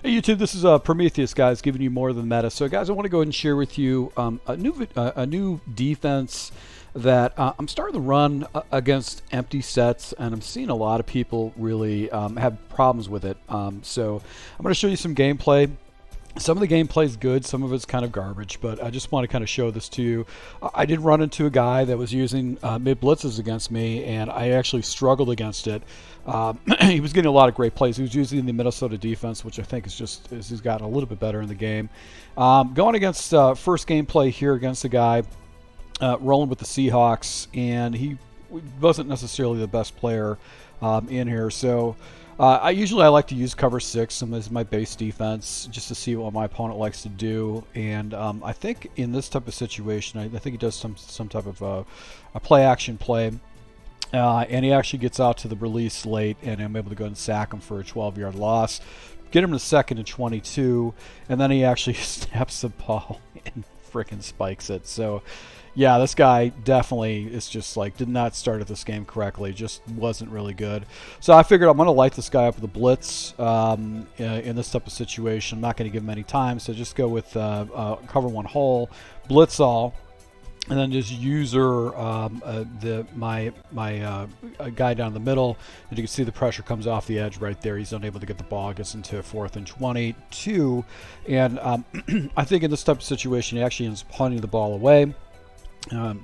Hey YouTube, this is Prometheus, guys, giving you more than meta. So, guys, I want to go ahead and share with you a new defense that I'm starting to run against empty sets, and I'm seeing a lot of people really have problems with it. So, I'm going to show you some gameplay. Some of the gameplay is good, some of it's kind of garbage, but I just want to kind of show this to you. I did run into a guy that was using mid blitzes against me, and I actually struggled against it. He was getting a lot of great plays. He was using the Minnesota defense, which I think is just he's gotten a little bit better in the game. Going against first gameplay here against a guy rolling with the Seahawks, and he wasn't necessarily the best player in here, so. I usually like to use cover 6 as my base defense just to see what my opponent likes to do, and I think in this type of situation I think he does some type of a play action play, and he actually gets out to the release late, and I'm able to go and sack him for a 12-yard loss, get him to 2nd and 22, and then he actually snaps the ball and frickin' spikes it. So yeah, this guy definitely is just like did not start at this game correctly, just wasn't really good. So I figured I'm going to light this guy up with a blitz in this type of situation. I'm not going to give him any time, so just go with cover one hole, blitz all, and then just user my guy down the middle, and you can see the pressure comes off the edge right there. He's unable to get the ball, gets into 4th and 22, and I think in this type of situation he actually ends up punting the ball away.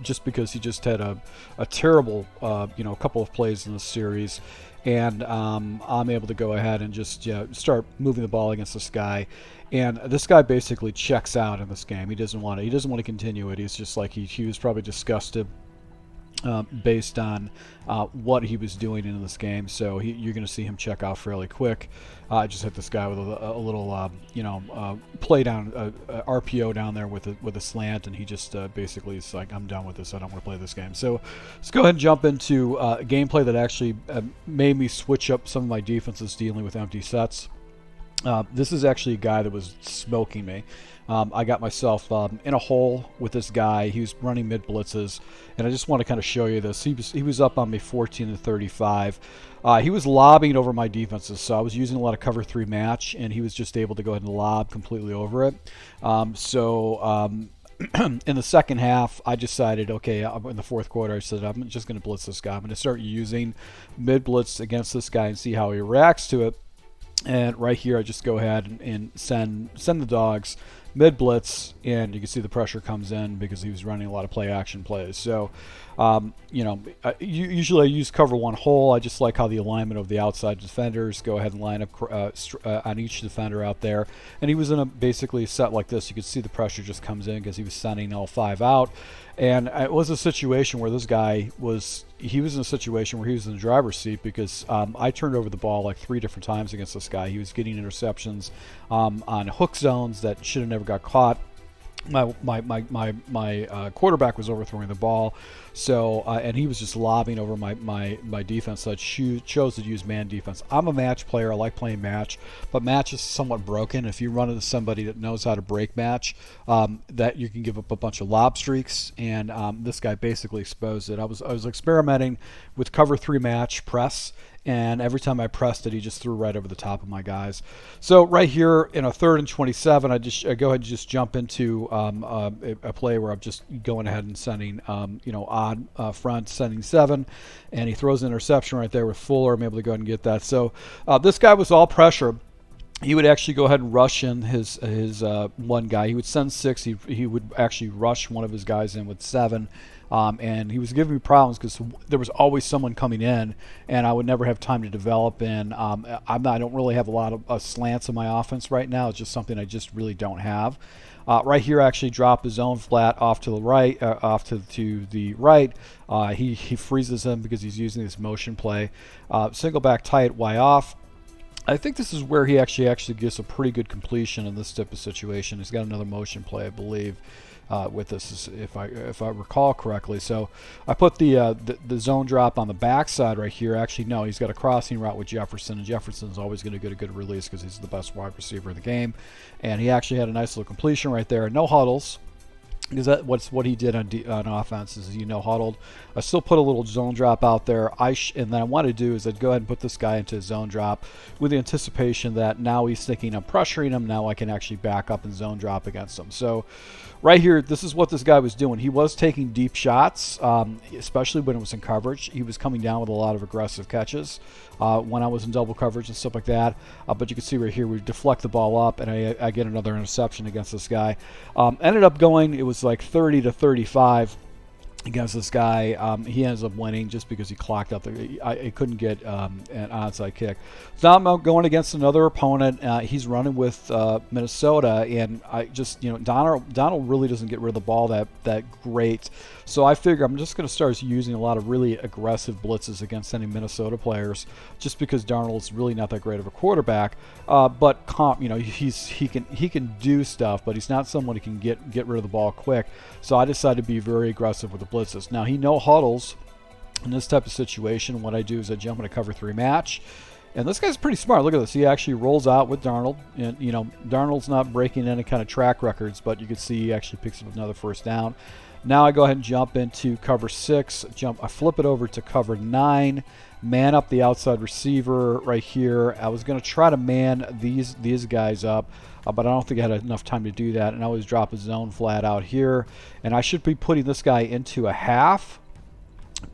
Just because he just had a terrible, couple of plays in this series, and I'm able to go ahead and just start moving the ball against this guy, and this guy basically checks out in this game. He doesn't want to continue it. He's just like he was probably disgusted based on what he was doing in this game, so you're going to see him check out fairly quick. I just hit this guy with a little, play down, RPO down there with a slant, and he just basically is like, I'm done with this. I don't want to play this game. So let's go ahead and jump into gameplay that actually made me switch up some of my defenses dealing with empty sets. This is actually a guy that was smoking me. I got myself in a hole with this guy. He was running mid blitzes, and I just want to kind of show you this. He was up on me 14-35. He was lobbing over my defenses, so I was using a lot of cover 3 match, and he was just able to go ahead and lob completely over it. In the second half, I decided, okay, in the 4th quarter, I said, I'm just going to blitz this guy. I'm going to start using mid blitz against this guy and see how he reacts to it. And right here, I just go ahead and send the dogs mid blitz, and you can see the pressure comes in because he was running a lot of play action plays. So, usually I use cover one hole. I just like how the alignment of the outside defenders go ahead and line up on each defender out there. And he was in basically a set like this. You could see the pressure just comes in because he was sending all 5 out. And it was a situation where this guy was in a situation where he was in the driver's seat because I turned over the ball like 3 different times against this guy. He was getting interceptions on hook zones that should have never got caught. My quarterback was overthrowing the ball, so and he was just lobbing over my defense. So I chose to use man defense. I'm a match player. I like playing match, but match is somewhat broken. If you run into somebody that knows how to break match, that you can give up a bunch of lob streaks, and this guy basically exposed it. I was experimenting with cover 3 match press, and every time I pressed it, he just threw right over the top of my guys. So right here in a 3rd and 27, I go ahead and just jump into a play where I'm just going ahead and sending, odd front, sending 7, and he throws an interception right there with Fuller. I'm able to go ahead and get that. So this guy was all pressure. He would actually go ahead and rush in his one guy. He would send 6. He would actually rush one of his guys in with 7. And he was giving me problems because there was always someone coming in, and I would never have time to develop. And I don't really have a lot of slants in my offense right now. It's just something I just really don't have. Right here, I actually drop his zone flat off to the right, to the right. He freezes him because he's using this motion play. Single back tight, Y off. I think this is where he actually gets a pretty good completion in this type of situation. He's got another motion play, I believe, with this, if I recall correctly. So I put the zone drop on the backside right here. Actually, no, he's got a crossing route with Jefferson, and Jefferson's always going to get a good release because he's the best wide receiver in the game. And he actually had a nice little completion right there. No huddles. because that what he did on offense is, huddled. I still put a little zone drop out there. And then I want to do is I'd go ahead and put this guy into a zone drop with the anticipation that now he's thinking I'm pressuring him. Now I can actually back up and zone drop against him. So right here, this is what this guy was doing. He was taking deep shots, especially when it was in coverage. He was coming down with a lot of aggressive catches when I was in double coverage and stuff like that. But you can see right here, we deflect the ball up, and I get another interception against this guy. Ended up going, it was like 30 to 35 against this guy. He ends up winning just because he clocked out I couldn't get an onside kick. So now I'm going against another opponent. He's running with Minnesota, and I just, Donald really doesn't get rid of the ball that great. So I figure I'm just going to start using a lot of really aggressive blitzes against any Minnesota players, just because Darnold's really not that great of a quarterback. But he can do stuff, but he's not someone who can get rid of the ball quick. So I decided to be very aggressive with the blitzes. Now he no huddles in this type of situation. What I do is I jump in a cover 3 match. And this guy's pretty smart. Look at this. He actually rolls out with Darnold. And, Darnold's not breaking any kind of track records, but you can see he actually picks up another first down. Now I go ahead and jump into cover 6. I flip it over to cover 9. Man up the outside receiver right here. I was going to try to man these guys up, but I don't think I had enough time to do that. And I always drop a zone flat out here. And I should be putting this guy into a half,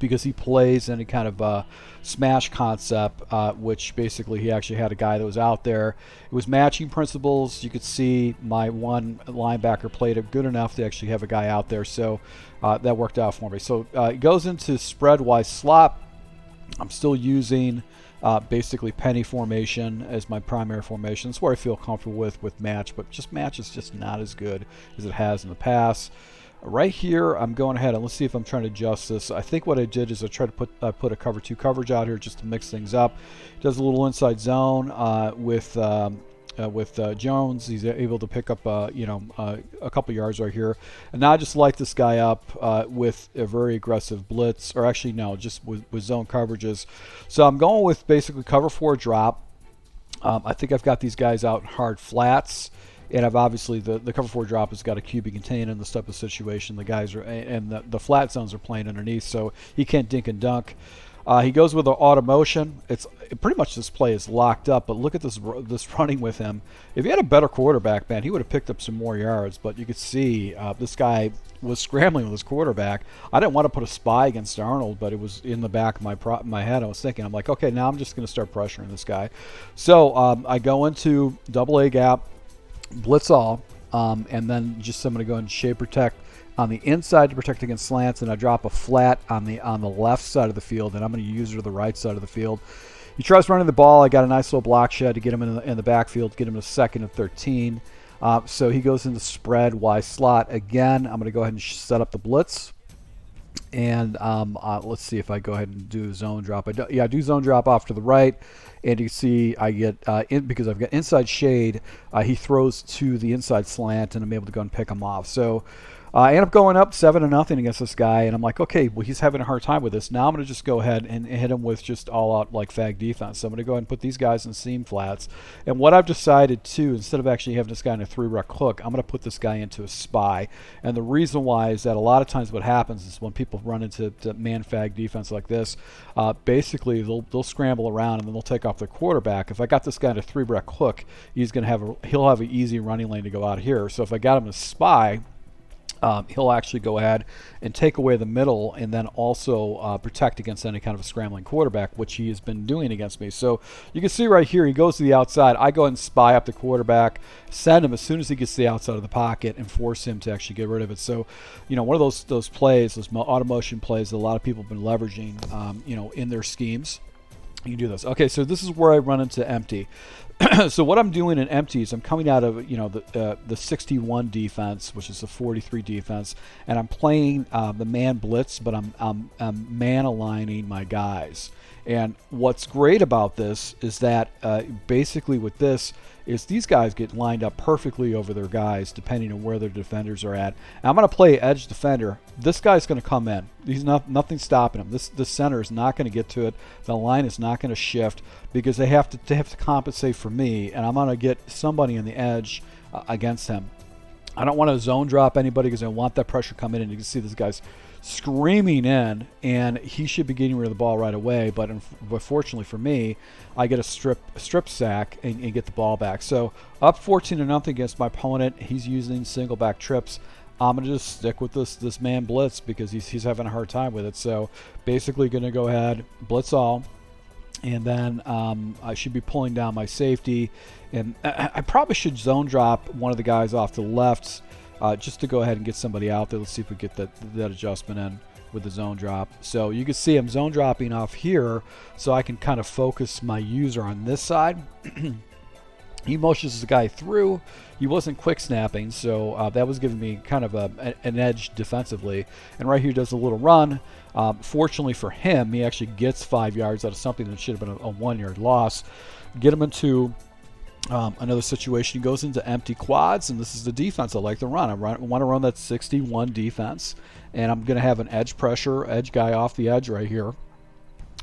because he plays any kind of smash concept, which basically he actually had a guy that was out there. It was matching principles. You could see my one linebacker played it good enough to actually have a guy out there, so that worked out for me. So it goes into spread-wise slot. I'm still using basically penny formation as my primary formation. It's where I feel comfortable with match, but match is just not as good as it has in the past. Right here, I'm going ahead and let's see if I'm trying to adjust this. I think what I did is I tried to put a cover 2 coverage out here just to mix things up. Does a little inside zone with Jones. He's able to pick up a couple yards right here. And now I just light this guy up with a very aggressive blitz, or actually no, just with zone coverages. So I'm going with basically cover 4 drop. I think I've got these guys out in hard flats. And I've obviously the cover 4 drop has got a QB contain in this type of situation. The guys are, and the flat zones are playing underneath, so he can't dink and dunk. He goes with the auto motion. It's pretty much this play is locked up, but look at this running with him. If he had a better quarterback, man, he would have picked up some more yards. But you could see this guy was scrambling with his quarterback. I didn't want to put a spy against Arnold, but it was in the back of my head. I was thinking, I'm like, okay, now I'm just going to start pressuring this guy. So I go into double A gap, blitz all, and then just I'm going to go and shade protect on the inside to protect against slants, and I drop a flat on the left side of the field, and I'm going to use it to the right side of the field. He tries running the ball. I got a nice little block shed to get him in the backfield, get him to 2nd and 13. So he goes into spread Y slot again. I'm going to go ahead and set up the blitz. And let's see if I go ahead and do zone drop. I do zone drop off to the right, and you can see I get because I've got inside shade. He throws to the inside slant, and I'm able to go and pick him off. So I end up going up 7-0 against this guy, and I'm like, okay, well, he's having a hard time with this. Now I'm going to just go ahead and hit him with just all-out like fag defense. So I'm going to go ahead and put these guys in seam flats. And what I've decided to, instead of actually having this guy in a 3-rec hook, I'm going to put this guy into a spy. And the reason why is that a lot of times what happens is when people run into man fag defense like this, basically they'll scramble around and then they'll take off their quarterback. If I got this guy in a 3-rec hook, he'll have an easy running lane to go out here. So if I got him a spy, he'll actually go ahead and take away the middle and then also protect against any kind of a scrambling quarterback, which he has been doing against me. So you can see right here, he goes to the outside. I go ahead and spy up the quarterback, send him as soon as he gets to the outside of the pocket, and force him to actually get rid of it. So, one of those plays, those auto motion plays that a lot of people have been leveraging, in their schemes. You can do this. Okay, so this is where I run into empty. So what I'm doing in empty is I'm coming out of the 61 defense, which is the 43 defense, and I'm playing the man blitz, but I'm man aligning my guys. And what's great about this is that basically with this is these guys get lined up perfectly over their guys depending on where their defenders are at. And I'm going to play edge defender. This guy's going to come in. He's nothing stopping him. This center is not going to get to it. The line is not going to shift because they have to compensate for me, and I'm going to get somebody on the edge against him. I don't want to zone drop anybody because I want that pressure coming in. You can see this guy's screaming in, and he should be getting rid of the ball right away. But fortunately for me, I get a strip sack and get the ball back. So up 14-0 against my opponent. He's using single back trips. I'm gonna just stick with this man blitz because he's having a hard time with it. So basically, gonna go ahead, blitz all. And then I should be pulling down my safety. And I probably should zone drop one of the guys off to the left just to go ahead and get somebody out there. Let's see if we get that adjustment in with the zone drop. So you can see I'm zone dropping off here so I can kind of focus my user on this side. He motions the guy through. He wasn't quick snapping, so that was giving me kind of an edge defensively. And right here does a little run. Fortunately for him, he actually gets 5 yards out of something that should have been a 1 yard loss. Get him into another situation. He goes into empty quads, and this is the defense I like to run. I want to run that 61 defense, and I'm going to have an edge pressure, edge guy off the edge right here.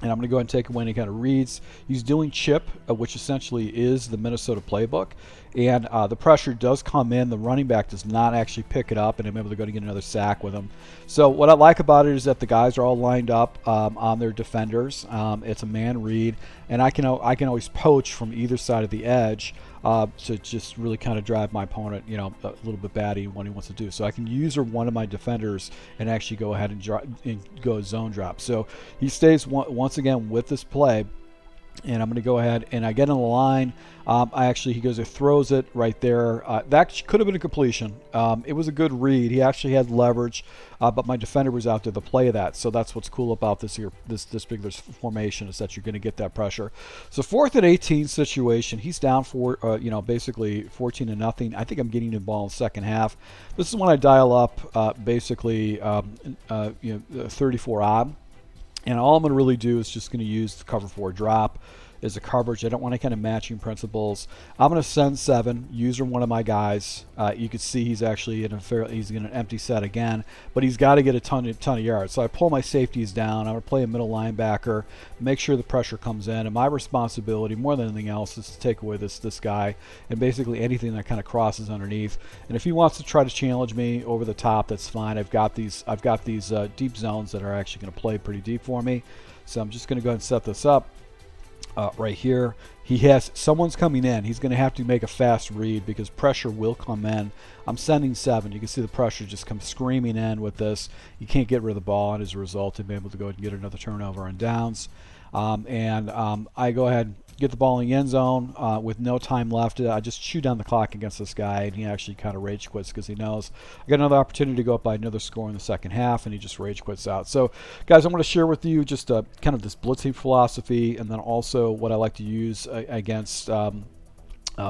And I'm going to go ahead and take away any kind of reads. He's doing chip, which essentially is the Minnesota playbook. And the pressure does come in. The running back does not actually pick it up, and I'm able to go to get another sack with him. So what I like about it is that the guys are all lined up on their defenders. It's a man read, and I can always poach from either side of the edge to just really kind of drive my opponent, a little bit batty when he wants to do. So I can use one of my defenders and actually go ahead and go zone drop. So he stays once again with this play. And I'm going to go ahead and I get in the line. He goes and throws it right there. That could have been a completion. It was a good read. He actually had leverage, but my defender was out there to play that. So that's what's cool about this particular formation is that you're going to get that pressure. So 4th and 18 situation. He's down for basically 14-0. I think I'm getting the ball in the second half. This is when I dial up basically 34 odd. And all I'm going to really do is just going to use the cover 4 drop as a coverage. I don't want any kind of matching principles. I'm going to send 7, user one of my guys. You can see he's actually he's in an empty set again, but he's got to get a ton of yards. So I pull my safeties down. I'm going to play a middle linebacker, make sure the pressure comes in, and my responsibility more than anything else is to take away this guy and basically anything that kind of crosses underneath. And if he wants to try to challenge me over the top, that's fine. I've got these deep zones that are actually going to play pretty deep for me. So I'm just going to go ahead and set this up. Right here, someone's coming in. He's going to have to make a fast read because pressure will come in. I'm sending 7. You can see the pressure just comes screaming in with this. You can't get rid of the ball, and as a result, I'm able to go ahead and get another turnover on downs. I go ahead and get the ball in the end zone with no time left. I just chew down the clock against this guy, and he actually kind of rage quits because he knows I got another opportunity to go up by another score in the second half, and he just rage quits out. So, guys, I want to share with you just kind of this blitzing philosophy, and then also what I like to use against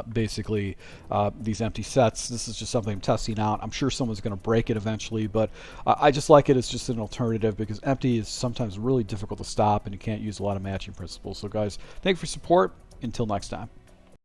these empty sets. This is just something I'm testing out. I'm sure someone's going to break it eventually, but I just like it as just an alternative because empty is sometimes really difficult to stop and you can't use a lot of matching principles. So guys, thank you for your support. Until next time.